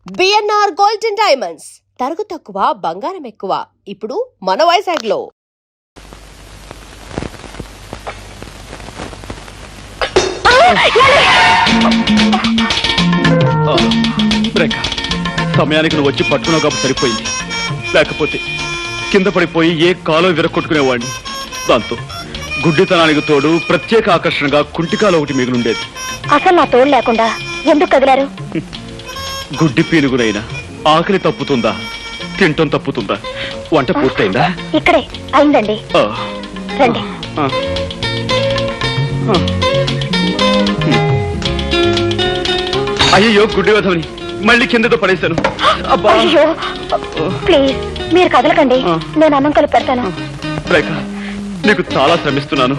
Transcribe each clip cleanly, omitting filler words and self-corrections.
BNR golden diamonds తరుగు తక్కువ బంగారం ఎక్కువ ఇప్పుడు మన వైజాగ్ లో. సమయానికి నువ్వు వచ్చి పట్టుకున్నావు కాబట్టి సరిపోయింది, లేకపోతే కింద పడిపోయి ఏ కాలో విరగొట్టుకునేవాడిని. దాంతో గుడ్డితనానికి తోడు ప్రత్యేక ఆకర్షణగా కుంటికాలు ఒకటి మిగులుండేది. అసలు నా తోడు లేకుండా ఎందుకు కదిలారు? గుడ్డి పీనుగునైనా ఆకలి తప్పుతుందా, తింటం తప్పుతుందా? వంట పూర్తయిందా? ఇక్కడే అయిందండి, రండి. అయ్యో గుడ్డి వధవని మళ్ళీ కిందతో పడేశాను. అయ్యో ప్లీజ్ మీరు కదలకండి, నేను అన్నం కలిపి పెడతాను. రేఖ, నీకు చాలా శ్రమిస్తున్నాను.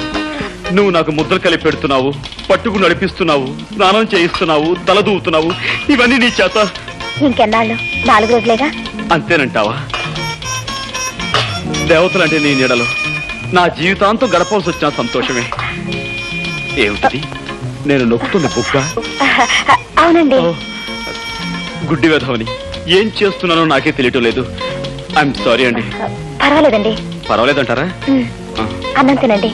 నువ్వు నాకు ముద్దలు కలిపి పెడుతున్నావు, పట్టుకు నడిపిస్తున్నావు, స్నానం చేయిస్తున్నావు, తల దూవుతున్నావు. ఇవన్నీ నీ చేత. ఇంకెన్నాళ్ళు? 4 రోజులేగా. అంతేనంటావా? దేవతలంటే నీ నీడలో నా జీవితాంతం గడపవలసి వచ్చిన సంతోషమే. ఏమిటి నేను నొక్కుతుంది బుక్క? అవునండి. గుడ్డి వేధవని ఏం చేస్తున్నానో నాకే తెలియటం లేదు. ఐఎమ్ సారీ అండి. పర్వాలేదండి. పర్వాలేదంటారా? అన్నం తినండి.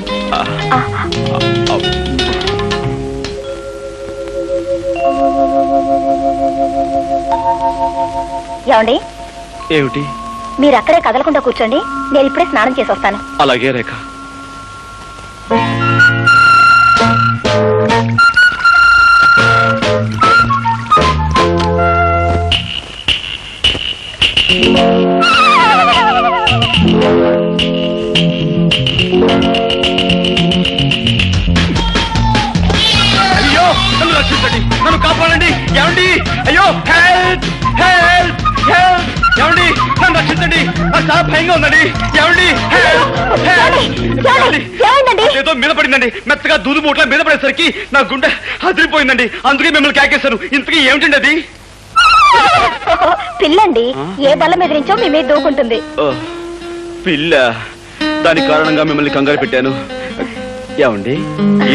ఏమండి? ఏమిటి? మీరు అక్కడే కదలకుండా కూర్చోండి, నేను ఇప్పుడే స్నానం చేసి వస్తాను. అలాగే రేఖ. అయ్యో నన్ను రక్షించండి, నన్ను కాపాడండి. ఏమండి? అయ్యో హెల్ప్ హెల్ప్ హెల్ప్! ఏమండి నన్ను రక్షించండి, నాకు చాలా భయంగా ఉందండి. ఏమండి? ఏదో మీద పడిందండి, మెత్తగా దూదు మూట్ల మీద పడేసరికి నా గుండె అదిరిపోయిందండి. అందుకే మిమ్మల్ని కేకేశాను. ఇంతకీ ఏమిటండి అది? పిల్లండి, ఏ బల్ల మీద నుంచో మీ మీద దూకుంటుంది. పిల్ల? దాని కారణంగా మిమ్మల్ని కంగారు పెట్టాను. ఏమండి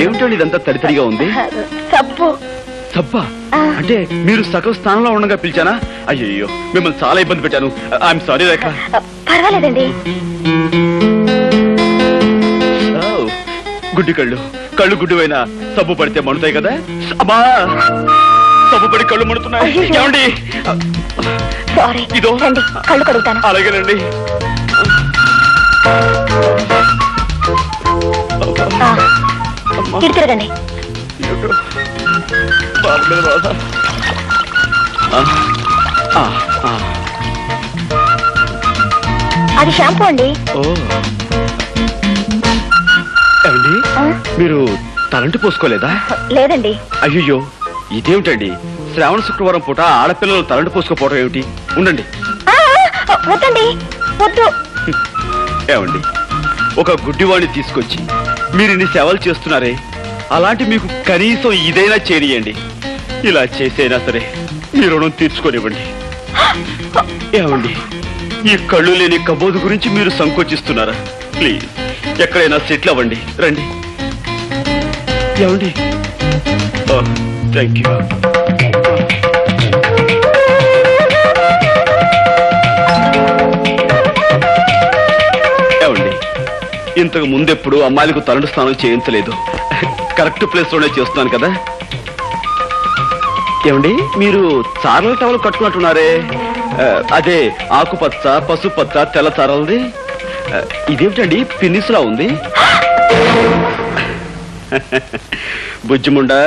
ఏమిటండి ఇదంతా తడితడిగా ఉంది? సబ్బు. సబ్బా? అంటే మీరు సగం స్థానంలో ఉండగా పిలిచానా? అయ్యో మిమ్మల్ని చాలా ఇబ్బంది పెట్టాను. ఐఎమ్ సారీ రేఖ. పర్వాలేదండి. గుడ్డి కళ్ళు, కళ్ళు గుడ్డువైనా సబ్బు పడితే మండుతాయి కదా. అమ్మా, సబ్బు పడి కళ్ళు మండుతున్నాయి. ఏమండి? ఇదో కళ్ళు కడుగుతాను. అలాగేనండి. తిరగండి. అది షాంపూ అండి. ఏమండి మీరు తలంటి పోసుకోలేదా? లేదండి. అయ్యో ఇదేమిటండి, శ్రావణ శుక్రవారం పూట ఆడపిల్లలు తలంటి పోసుకోపోవడం ఏమిటి? ఉండండి. వద్దండి, వద్దు. ఏమండి ఒక గుడ్డివాణ్ణి తీసుకొచ్చి మీరు ఇన్ని సేవలు చేస్తున్నారే, అలాంటి మీకు కనీసం ఇదైనా చేరియండి. ఇలా చేసైనా సరే మీ రుణం తీర్చుకోనివ్వండి. ఏమండి ఈ కళ్ళు లేని కబోదు గురించి మీరు సంకోచిస్తున్నారా? ప్లీజ్ ఎక్కడైనా సెటిల్ అవ్వండి. రండి. ఏమండి? Thank you. ఏమండి ఇంతకు ముందెప్పుడు అమ్మాయిలకు తలంటు స్నానం చేయించలేదు. కరెక్ట్ ప్లేస్ లోనే చేస్తున్నాను కదా. ఏమండి మీరు చారల టవల్ కట్టుకున్నట్టున్నారే, అదే ఆకుపచ్చ, పసుపచ్చ, తెల్ల చారలది. ఇదేమిటండి పిన్నిస్లా ఉంది? బుజ్జిముండా,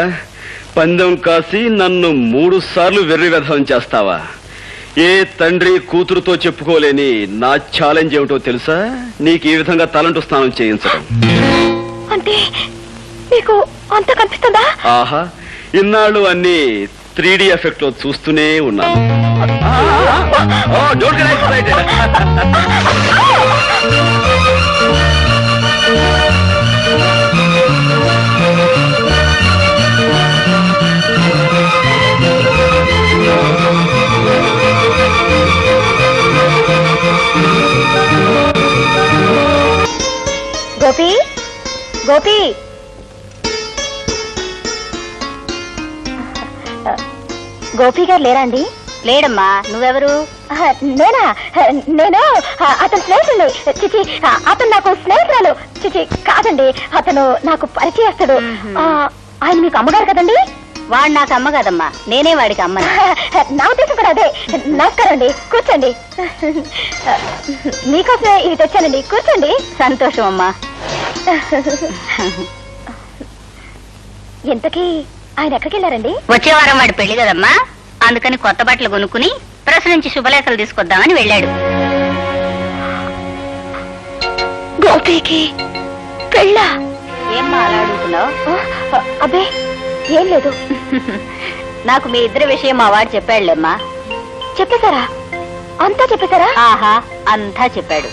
పందెం కాసి నన్ను 3 సార్లు వెర్రి వ్యధం చేస్తావా? ఏ తండ్రి కూతురుతో చెప్పుకోలేని నా ఛాలెంజ్ ఏమిటో తెలుసా? నీకు ఈ విధంగా తలంటు స్నానం చేయించడం. అంటే మీకు అంత కనిపిస్తుందా? ఆహా, ఇన్నాళ్ళు అన్ని 3D ఎఫెక్ట్ లో చూస్తూనే ఉన్నాను. గోపి, గోపి, గోపి గారు లేరా అండి? లేడమ్మా, నువ్వెవరు? నేనా? నేను అతని స్నేహితుడు. చిచి, అతను నాకు స్నేహితురాలు. చిచి కాదండి, అతను నాకు పరిచయస్తుడు. ఆయన మీకు అమ్మగారు కదండి? వాడు నాకు అమ్మ కదమ్మా, నేనే వాడికి అమ్మ. నా ఉద్దేశం కూడా అదే. నమస్కారం అండి, కూర్చోండి. మీకోసమే ఇవి తెచ్చానండి, కూర్చోండి. సంతోషం అమ్మా. ఇంతకీ ఆయన ఎక్కడికి వెళ్ళారండి? వచ్చే వారం వాడి పెళ్లి కదమ్మా, అందుకని కొత్త బట్టలు కొనుక్కుని ప్రెస్ నుంచి శుభలేఖలు తీసుకొద్దామని వెళ్ళాడు. గోపికి పెళ్ళా? ఏమ్మా అలా అడుగుతున్నావు? అబ్బే ఏం లేదు. నాకు మీ ఇద్దరి విషయం మా వాడు చెప్పాడులేమ్మా. చెప్పేశారా? అంతా చెప్పేశారా? ఆహా, అంతా చెప్పాడు.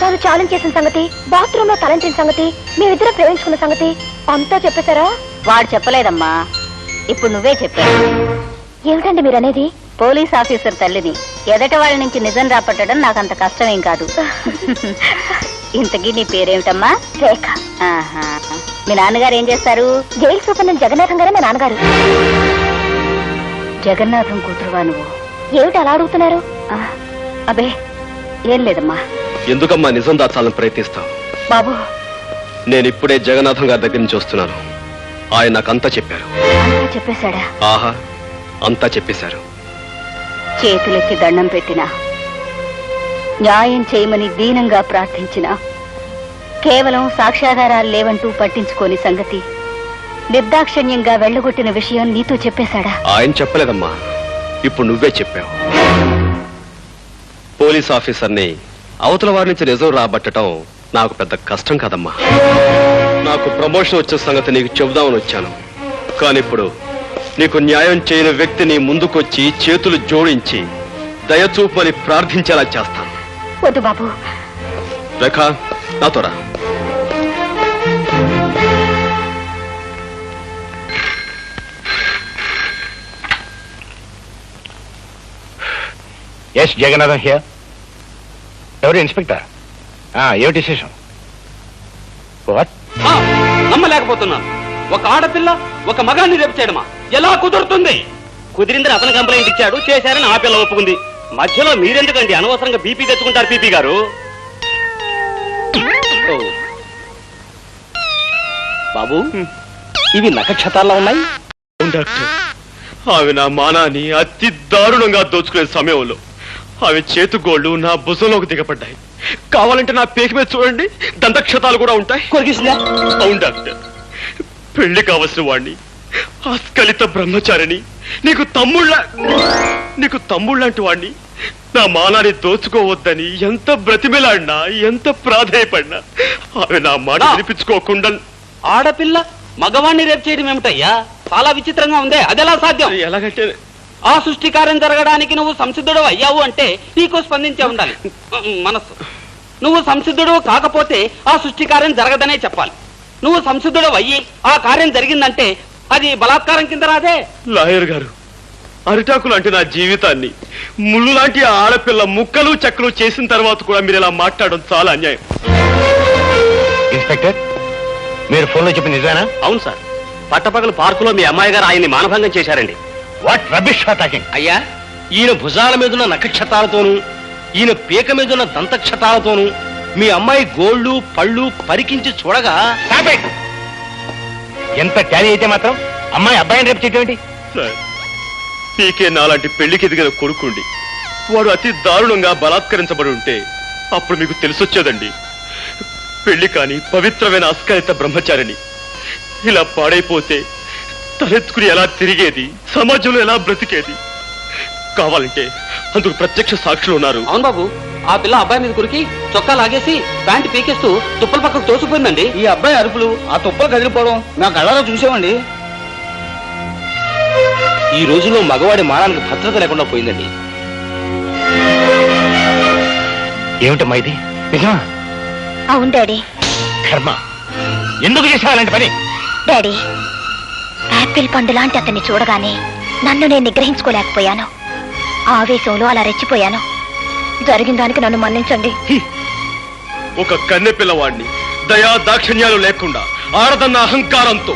తాను ఛాలెంజ్ చేసిన సంగతి, బాత్రూమ్ లో తలంచిన సంగతి, మేమిద్దరం ప్రేమించుకున్న సంగతి అంతా చెప్పేశారా? వాడు చెప్పలేదమ్మా, ఇప్పుడు నువ్వే చెప్పావు. ఏమిటండి మీరనేది? పోలీస్ ఆఫీసర్ తల్లిని ఎదట వాళ్ళ నుంచి నిజం రాపట్టడం నాకంత కష్టమేం కాదు. ఇంతకీ నీ పేరేమిటమ్మా? రేఖ. ఆహా, మీ నాన్నగారు ఏం చేస్తారు? జైలు సూపర్ జగన్నాథం గారే మా నాన్నగారు. జగన్నాథం కూతురువా నువ్వు? ఏమిటి అలా అడుగుతున్నారు? అబే ఏం లేదమ్మా. ఎందుకమ్మా నిజం దాచాలని ప్రయత్నిస్తావు? బాబు, నేను ఇప్పుడే జగన్నాథం గారి దగ్గర నుంచి వస్తున్నాను. ఆయన నాకంతా చెప్పారు. అంతా చెప్పేశాడా? ఆహా, అంతా చెప్పేశారు. చేతులెత్తి దండం పెట్టినా, న్యాయం చేయమని దీనంగా ప్రార్థించిన, కేవలం సాక్ష్యాధారాలు లేవంటూ పట్టించుకోని సంగతి, నిర్దాక్షిణ్యంగా వెళ్ళగొట్టిన విషయం నీతో చెప్పేశాడా? ఆయన చెప్పలేదమ్మా, ఇప్పుడు నువ్వే చెప్పావు. పోలీస్ ఆఫీసర్ని అవతల వారి నుంచి నిజం రాబట్టడం నాకు పెద్ద కష్టం కాదమ్మా. నాకు ప్రమోషన్ వచ్చే సంగతి నీకు చెబుదామని వచ్చాను. కానీ ఇప్పుడు నీకు న్యాయం చేయని వ్యక్తిని ముందుకొచ్చి చేతులు జోడించి దయచూపని ప్రార్థించేలా చేస్తాను. వద్దు బాబు. రేఖ, నాతో రా. Yes Jagannatham here. ఎవరు ఇన్స్పెక్టర్? ఏమిటి విశేషం? వాట్? నమ్మలేకపోతున్నాను. ఒక ఆడపిల్ల ఒక మగాన్ని రేపు చేయడమా? ఎలా కుదురుతుంది? కుదిరిందని అతను కంప్లైంట్ ఇచ్చాడు, చేశారని ఆ పిల్ల ఒప్పుకుంది. మధ్యలో మీరెందుకండి అనవసరంగా బీపీ తెచ్చుకుంటారు? పీపీ గారు బాబు, ఇవి నక్షత్రాల్లో ఉన్నాయి. డాక్టర్, ఆమె నా మానాన్ని అతి దారుణంగా దోచుకునే సమయంలో ఆమె చేతుగోళ్లు నా భుజంలోకి దిగపడ్డాయి. కావాలంటే నా పేక మీద చూడండి, దంతక్షతాలు కూడా ఉంటాయి. కొరికిసిందా? అవును డాక్టర్, పెళ్లి కావలసిన వాణ్ణి, ఆస్కలిత బ్రహ్మచారిని, నీకు తమ్ముళ్ళంటి వాణ్ణి నా మానాన్ని దోచుకోవద్దని ఎంత బ్రతిమిలాడినా, ఎంత ప్రాధేయపడినా ఆమె నా మాట వినిపించుకోకుండా. ఆడపిల్ల మగవాణ్ణి రేపు చేయడం ఏమిటయ్యా? చాలా విచిత్రంగా ఉందే. అదెలా సాధ్యం? ఎలాగంటే ఆ సృష్టికార్యం జరగడానికి నువ్వు సంసిద్ధుడు అయ్యావు అంటే నీకు స్పందించే ఉండాలి మనస్సు. నువ్వు సంసిద్ధుడు కాకపోతే ఆ సృష్టికార్యం జరగదనే చెప్పాలి. నువ్వు సంసిద్ధుడు అయ్యి ఆ కార్యం జరిగిందంటే అది బలాత్కారం కింద రాదే. లాయర్ గారు, అరిటాకులు అంటే నా జీవితాన్ని ముళ్ళు లాంటి ఆడపిల్ల ముక్కలు చెక్కలు చేసిన తర్వాత కూడా మీరు ఇలా మాట్లాడడం చాలా అన్యాయం. ఇన్స్పెక్టర్, మీరు ఫోన్లో చెప్పిన నిజానా? అవును సార్, పట్టపగలు పార్కులో మీ అమ్మాయి గారు ఆయన్ని మానభంగం చేశారండి. What rubbish talking? అయ్యా, ఈయన భుజాల మీదున్న నక్షత్రాలతోనూ ఈయన పీక మీదున్న దంతక్షతాలతోనూ మీ అమ్మాయి గోళ్ళు పళ్ళు పరికించి చూడగా Stop it! ఎంత ట్యాలీ అయితే మాత్రం అమ్మాయి అబ్బాయిని రేపు చేయటం సార్, పీకే నాలాంటి పెళ్లికి ఎదిగిన కొడుకుండి వాడు అతి దారుణంగా బలాత్కరించబడి ఉంటే అప్పుడు మీకు తెలిసొచ్చేదండి. పెళ్లి కాని పవిత్రమైన అస్కలిత బ్రహ్మచారిని ఇలా పాడైపోతే తలెత్తుకుని ఎలా తిరిగేది, సమాజంలో ఎలా బ్రతికేది? కావాలంటే అందుకు ప్రత్యక్ష సాక్షులు ఉన్నారు. అవును బాబు, ఆ పిల్ల అబ్బాయి మీద కురికి చొక్కా లాగేసి ప్యాంటు పీకేస్తూ తుప్పల పక్కకు తోసిపోయిందండి. ఈ అబ్బాయి అరుపులు, ఆ తుప్పలు కదిలిపోవడం మేము కళ్ళలో చూసామండి. ఈ రోజుల్లో మగవాడి మానానికి భద్రత లేకుండా పోయిందండి. ఏమిటమ్మా ఇది? నిజమా? అవును డాడీ. కర్మ, ఎందుకు చేసావు అలాంటి పని? డాడీ, యాపిల్ పండు లాంటి అతన్ని చూడగానే నన్ను నేను నిగ్రహించుకోలేకపోయాను. ఆవేశంలో అలా రెచ్చిపోయాను. జరిగిన దానికి నన్ను మన్నించండి. ఒక కన్నె పిల్లవాడిని దయా దాక్షిణ్యాలు లేకుండా ఆడదన్న అహంకారంతో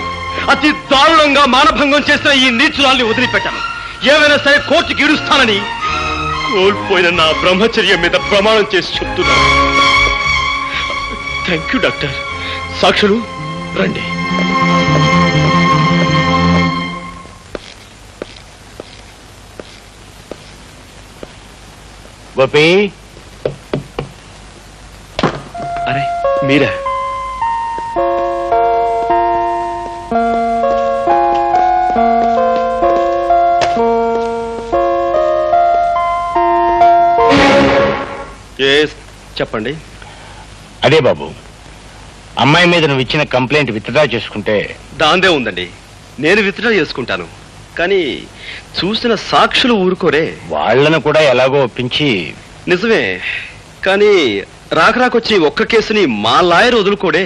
అతి దారుణంగా మానభంగం చేసిన ఈ నీచురాల్ని వదిలిపెట్టాను. ఏమైనా సరే కోర్టుకి ఈడుస్తానని కోల్పోయిన నా బ్రహ్మచర్యం మీద ప్రమాణం చేసి చెప్తున్నాను. Thank you doctor. సాక్షులు రండి. గోపి, అరే మీరా? చెప్పండి. అదే బాబు, అమ్మాయి మీద నువ్వు ఇచ్చిన కంప్లైంట్ విత్డ్రా చేసుకుంటే. దాందే ఉందండి, నేను విత్డ్రా చేసుకుంటాను. కానీ చూసిన సాక్షులు ఊరుకోరే. వాళ్ళను కూడా ఎలాగో ఒప్పించి. నిజమే, కానీ రాకరాకొచ్చి ఒక్క కేసుని మా లాయర్ వదులుకోడే.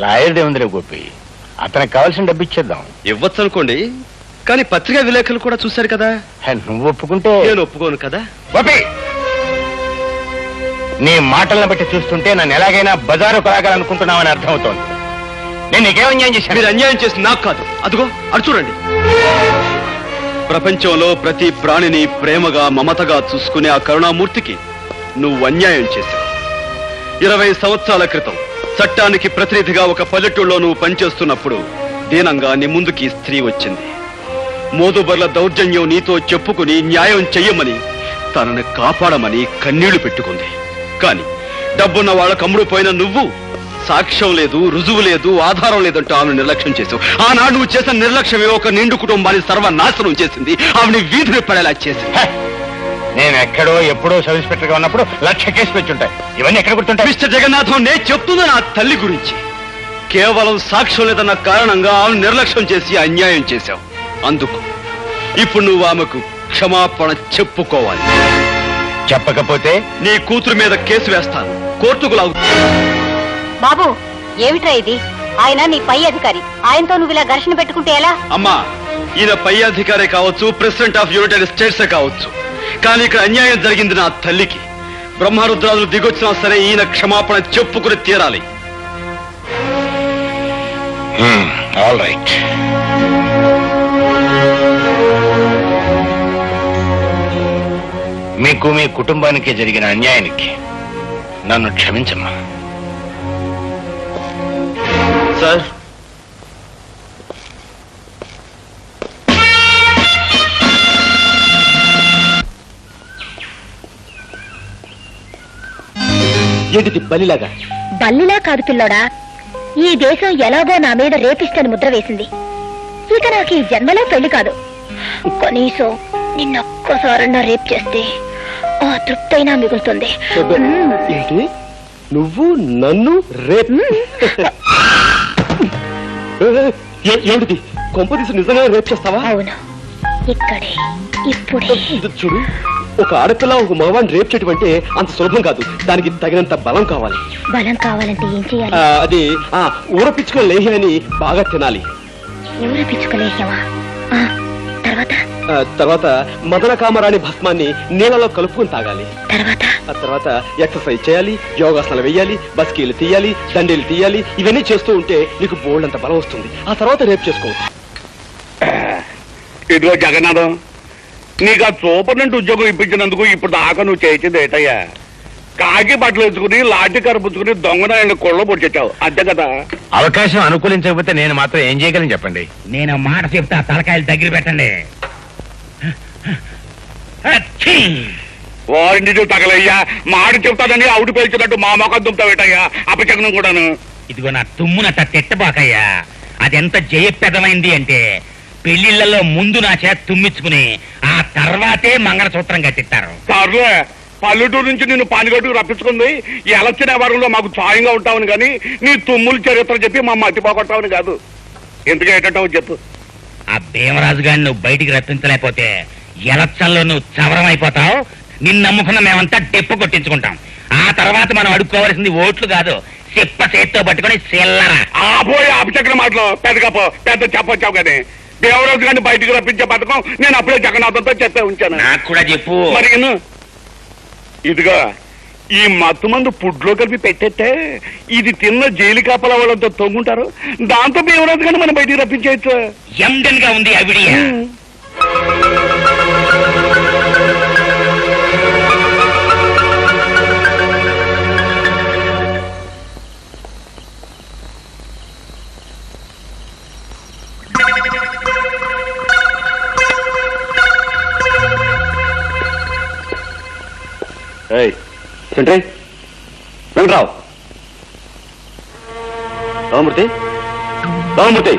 లాయర్దే ఉందిరే గోపి, అతనికి కావాల్సిన డబ్బు ఇచ్చేద్దాం. ఇవ్వచ్చు అనుకోండి, కానీ పత్రికా విలేకరులు కూడా చూశారు కదా. నువ్వు ఒప్పుకుంటే. నేను ఒప్పుకోను కదా. గోపి, నీ మాటలను బట్టి చూస్తుంటే నన్ను ఎలాగైనా బజారు కొలాగాలనుకుంటున్నావని అర్థమవుతోంది. నేను నీకేం అన్యాయం చేశాను? మీరు అన్యాయం చేసి నాకు కాదు, అదిగో అటు చూడండి. ప్రపంచంలో ప్రతి ప్రాణిని ప్రేమగా మమతగా చూసుకునే ఆ కరుణామూర్తికి నువ్వు అన్యాయం చేశావు. 20 సంవత్సరాల క్రితం చట్టానికి ప్రతినిధిగా ఒక పల్లెటూళ్ళలో నువ్వు పనిచేస్తున్నప్పుడు దీనంగా నీ ముందుకి స్త్రీ వచ్చింది. మోదుబర్ల దౌర్జన్యం నీతో చెప్పుకుని న్యాయం చెయ్యమని, తనని కాపాడమని కన్నీళ్లు పెట్టుకుంది. కాని డబ్బున్న వాళ్ళకు అమ్ముడు పోయిన నువ్వు సాక్ష్యం లేదు, రుజువు లేదు, ఆధారం లేదంటూ ఆమెను నిర్లక్ష్యం చేసావు. ఆనాడు నువ్వు చేసిన నిర్లక్ష్యమే ఒక నిండు కుటుంబాన్ని సర్వనాశనం చేసింది, ఆమెని వీధిని పడేలా చేసింది. నేను ఎక్కడో ఎప్పుడో సబ్ ఇన్స్పెక్టర్ గా ఉన్నప్పుడు 1,00,000 కేసులు వచ్చుంటాయి. ఇవన్నీ ఎక్కడ గుర్తుంటాయి? మిస్టర్ జగన్నాథం, నేను చెప్తున్నా నా తల్లి గురించి. కేవలం సాక్ష్యం లేదన్న కారణంగా ఆమెను నిర్లక్ష్యం చేసి అన్యాయం చేశావు. అందుకు ఇప్పుడు నువ్వు ఆమెకు క్షమాపణ చెప్పుకోవాలి. చెప్పకపోతే నీ కూతురు మీద కేసు వేస్తాను, కోర్టుకు లాగుతాను. బాబు, ఏమిట్రా ఇది? ఆయన నీ పై అధికారి, ఆయనతో నువ్వు ఇలా ఘర్షణ పెట్టుకుంటే ఎలా? అమ్మా, ఈయన పై అధికారే కావచ్చు, ప్రెసిడెంట్ ఆఫ్ యునైటెడ్ స్టేట్సే కావచ్చు, కానీ ఇక్కడ అన్యాయం జరిగింది నా తల్లికి. బ్రహ్మరుద్రాదులు దిగొచ్చినా సరే ఈయన క్షమాపణ చెప్పుకుని తీరాలి. All right. మీకు మీ కుటుంబానికి జరిగిన అన్యాయానికి నన్ను క్షమించమ్మా. సార్, ఏంటిది బలిలాగా? బల్లిలా కాదు పిల్లోడా, ఈ దేశం ఎలాగో నా మీద రేపిస్తని ముద్ర వేసింది. ఇక నాకు ఈ జన్మలో పెళ్లి కాదు. కనీసం నిన్నొక్కసారన్నా రేప్ చేస్తే ఆ తృప్తైనా మిగులుతుంది. ఏంటి, నువ్వు నన్ను రేపు? ఏమిటి, కొంపదీసి నిజంగా రేపు చేస్తావా? అవును, ఇక్కడే ఇప్పుడే. చూడు, ఒక ఆడపిల్ల ఒక మగవాడిని రేపు చేయటం అంటే అంత సులభం కాదు. దానికి తగినంత బలం కావాలి. బలం కావాలంటే ఏం చేయాలి? అది ఊరపిచ్చుకున్న లేహ్యాన్ని బాగా తినాలి. ఊర పిచ్చుకలేసావా? తర్వాత మదన కామరాణి భస్మాన్ని నీళ్ళలో కలుపుకుని తాగాలి. ఆ తర్వాత ఎక్సర్సైజ్ చేయాలి, యోగాసనాలు వేయాలి, బస్కీలు తీయాలి, దండీలు తీయాలి. ఇవన్నీ చేస్తూ ఉంటే నీకు బోల్డంత బలం వస్తుంది. ఆ తర్వాత రేపు చేసుకోవచ్చు. ఇదిగో జగన్నాథం, నీకు ఆ సూపరింటెండెంట్ ఉద్యోగం ఇప్పించినందుకు ఇప్పుడు దాకా నువ్వు చేసింది ఏటయ్యా? కాకి బట్టలు వేసుకుని లాఠీ కరుపుచ్చుకుని దొంగనాయని కొళ్ళ పొడిచావు, అంతే కదా? అవకాశం అనుకూలించకపోతే నేను మాత్రం ఏం చేయగలను చెప్పండి? నేను మాట చెప్తా, తలకాయలు దగ్గర పెట్టండి. వారింటి తగలయ్యా, మాట చెప్తాదని అవుడు పేల్చినట్టు మా మొఖం దుంపుతావేటయ్యా, అపచకనం కూడాను. ఇదిగో నా తుమ్మునట్ట తిట్టబాకయ్యా. అదెంత జయప్రదమైంది అంటే పెళ్లిళ్లలో ముందు నా చేత తుమ్మించుకుని ఆ తర్వాతే మంగళసూత్రం కట్టిస్తారు. సర్లే, పల్లెటూరు నుంచి నిన్ను పానిగట్టుకు రప్పించుకుంది ఎలక్షన్ వ్యవహారంలో మాకు సాయంగా ఉంటావని కానీ నీ తుమ్ములు చరిత్ర చెప్పి మా మట్టి పోగొట్టావని కాదు. ఎందుకు ఏటంటావు చెప్పు. ఆ భీమరాజు గారిని నువ్వు బయటికి రప్పించలేకపోతే ఎలక్షన్లో నువ్వు చవరం అయిపోతావు. నిన్ను నమ్ముకున్న మేమంతా డెప్పు కొట్టించుకుంటాం. ఆ తర్వాత మనం అడుక్కోవాల్సింది ఓట్లు కాదు, చెప్ప చేత్తో పట్టుకుని చిల్లరా. పోయి అపచక్ర మాటలు పెద్ద చెప్పొచ్చావు కానీ దేవరాజు గారిని బయటికి రప్పించే పథకం నేను అప్పుడే జగన్నాథంతో చెప్పే ఉంచాను. నాకు కూడా చెప్పు. మరి ఇదిగో, ఈ మత్తు మందు ఫుడ్ లో కలిపి పెట్టేస్తే ఇది తిన్న జైలు కాపల వాళ్ళంతా తొంగుంటారు. దాంతో దేవరాజు గారిని మనం బయటికి రప్పించేయచ్చు. ఎండన్ గా ఉంది అవిడియా. Sentry Venkatrao, Ramamurthy, Ramamurthy.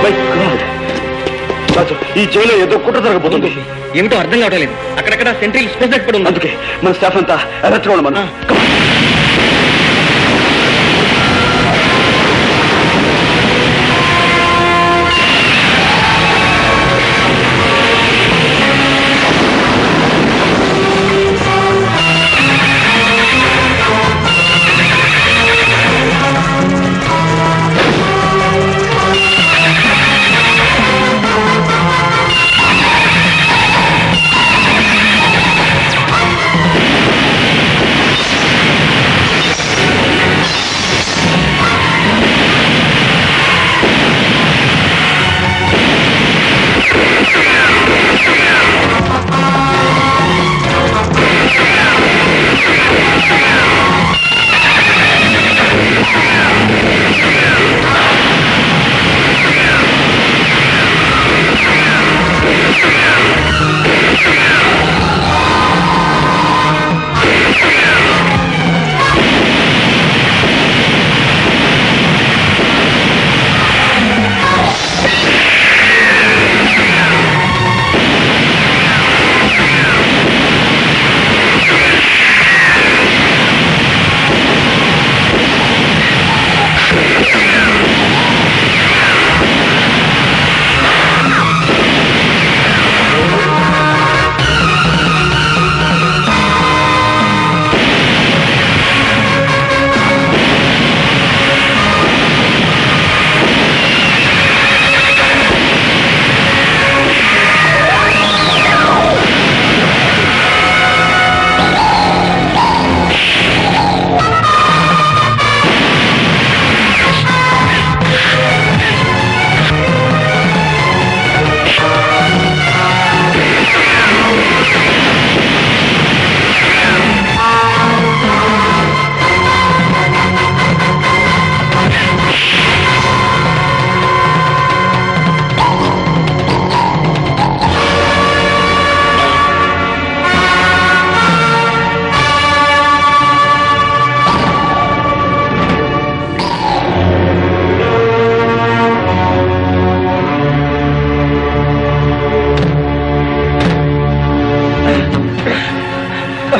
My God. What is it? ఈ జైల్లో ఏదో కుట్ర జరగబోతుంది. ఏమిటో అర్థం కావడం లేదు. అక్కడక్కడ సెంట్రల్ స్పెషల్ కూడా ఉంది. అందుకే మన స్టాఫ్ అంతా అలర్ట్ గా మనం.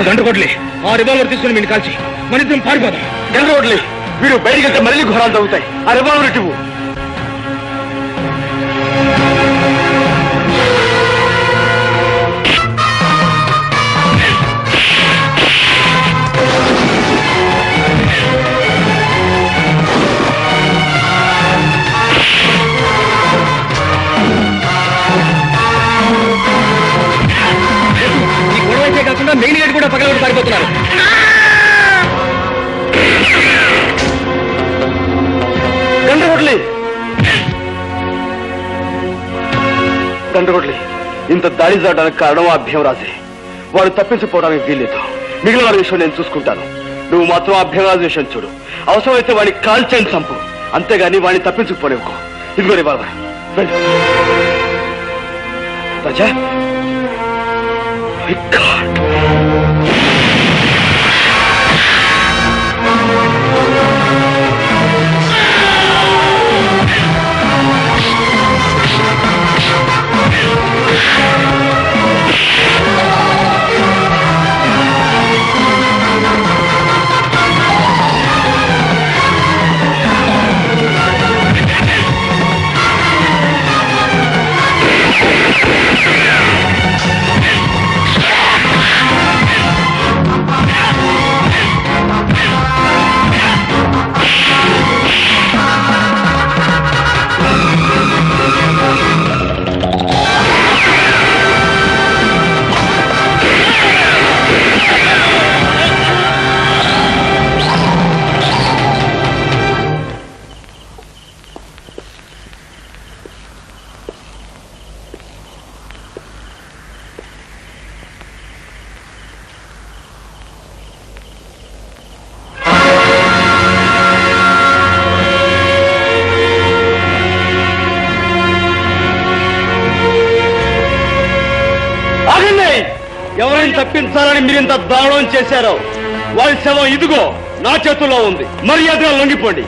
గంటకోట్లే ఆ రివాల్వర్ తీసుకుని వీడిని కాల్చి మన ఇద్దరం పారిపోదాం. గంటకోట్లే, వీడు బయటికి వెళ్తే మళ్ళీ ఘోరాలు తగ్గుతాయి. ఆ రివాల్వర్ ఇవ్వు. ఈ గొడవ అయితే కాకుండా మెయిన్ గేట్ కూడా పగలబడి పారిపోతున్నారు. గంటకోట్లే, ఇంత దాడి జరగడానికి కారణం ఆ భీమరాజే. వాడు తప్పించిపోవడానికి వీల్లేదు. మిగిలిన వారి విషయం నేను చూసుకుంటాను. నువ్వు మాత్రం ఆ భీమరాజు విషయం చూడు. అవసరమైతే వాడిని కాల్చేని చంపు, అంతేగాని వాడిని తప్పించుకుపోలేవుకో. ఇదిగోని బాబా, వెళ్ళు. రాజా, My God. రక్షించాలని మీరింత దారుణం చేశారో వారి శవం ఇదిగో నా చేతుల్లో ఉంది. మర్యాదగా లొంగిపోండి.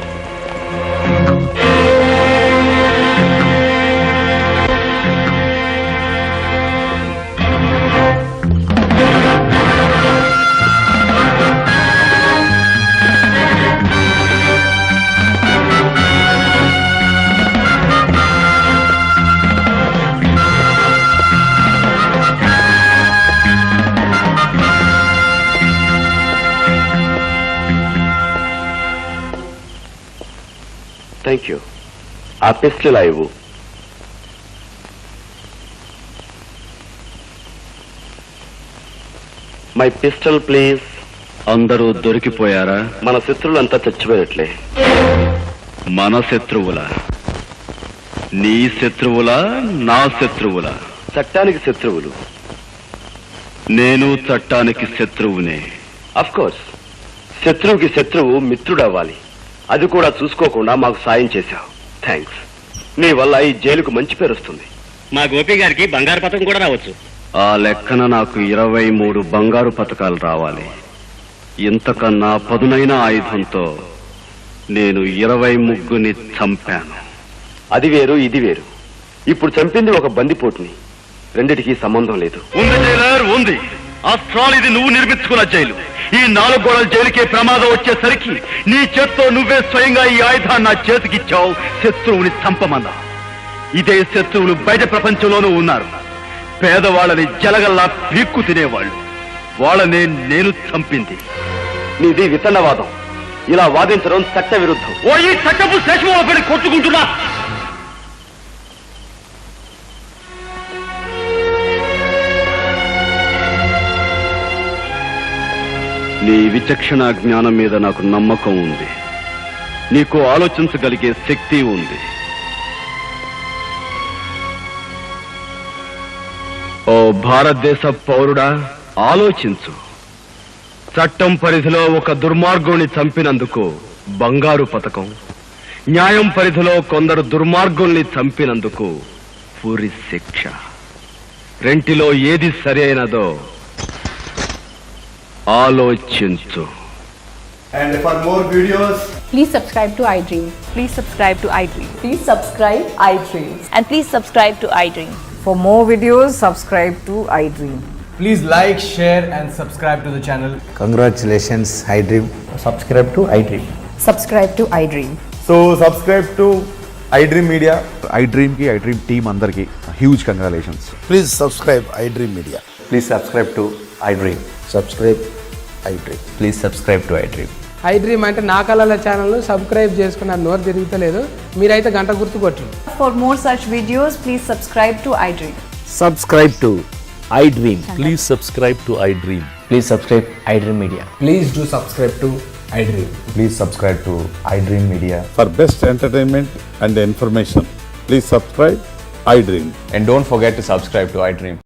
Thank you. ఆ పిస్టల్ ఇవ్వు. My pistol please. అందరూ దొరికిపోయారా? మన శత్రువులంతా చచ్చిపోయినట్లే. మన శత్రువులా? నీ శత్రువులా నా శత్రువులా? చట్టానికి శత్రువులు. నేను చట్టానికి శత్రువునే. అఫ్ కోర్స్ శత్రువుకి శత్రువు మిత్రుడవ్వాలి. అది కూడా చూసుకోకుండా మాకు సాయం చేశావు. థ్యాంక్స్. నీ వల్ల ఈ జైలుకు మంచి పేరు వస్తుంది. మా గోపి గారికి బంగారు పథకం కూడా రావచ్చు. ఆ లెక్కన నాకు 23 బంగారు పథకాలు రావాలి. ఇంతకన్నా పదునైన ఆయుధంతో నేను 23ని చంపాను. అది వేరు ఇది వేరు. ఇప్పుడు చంపింది ఒక బందిపోటుని. రెండిటికి సంబంధం లేదు. ఉంది జైలర్ ఉంది. ఆఫ్టర్ ఇది నువ్వు నిర్మించుకున్న జైలు. ఈ 4 గోడల జైలుకే ప్రమాదం వచ్చేసరికి నీ చేత్తో నువ్వే స్వయంగా ఈ ఆయుధాన్ని నా చేతికిచ్చావు. శత్రువుని చంపమన్నా. ఇదే శత్రువులు బయట ప్రపంచంలోనూ ఉన్నారు. పేదవాళ్ళని జలగల్లా పీక్కు తినేవాళ్ళు. వాళ్ళనే నేను చంపింది. నీది విత్తనవాదం. ఇలా వాదించడం చట్ట విరుద్ధం. ఓ ఈ చట్టపు శేషమోపడి కొట్టుకుంటున్నా. నీ విచక్షణ జ్ఞానం మీద నాకు నమ్మకం ఉంది. నీకు ఆలోచించగలిగే శక్తి ఉంది. ఓ భారతదేశ పౌరుడా, ఆలోచించు. చట్టం పరిధిలో ఒక దుర్మార్గుని చంపినందుకు బంగారు పథకం, న్యాయం పరిధిలో కొందరు దుర్మార్గుల్ని చంపినందుకు పూరి శిక్ష. రెంటిలో ఏది సరి అయినదో ఆలోచించు. And for more videos, Please subscribe to iDream. Please subscribe to iDream. Please subscribe iDream. And please subscribe to iDream. For more videos, subscribe to iDream. please like, share and subscribe to the channel. Congratulations iDream. Subscribe to iDream. Subscribe to iDream. So subscribe to iDream Media. iDream కి iDream team అందరికి huge congratulations. Please subscribe iDream media. Please subscribe to iDream. Subscribe iDream. Please subscribe to iDream. iDream అంటే నా కళల ఛానల్ను subscribe చేసుకున్న నోరు తిరుగుతలేదు. మీరైతే గంట గుర్తు కొట్టండి. For more such videos, please subscribe to iDream. Subscribe to iDream. Please subscribe to iDream. Please subscribe iDream Media. Please do subscribe to iDream. Please subscribe to iDream Media. For best entertainment and information please subscribe iDream. And don't forget to subscribe to iDream.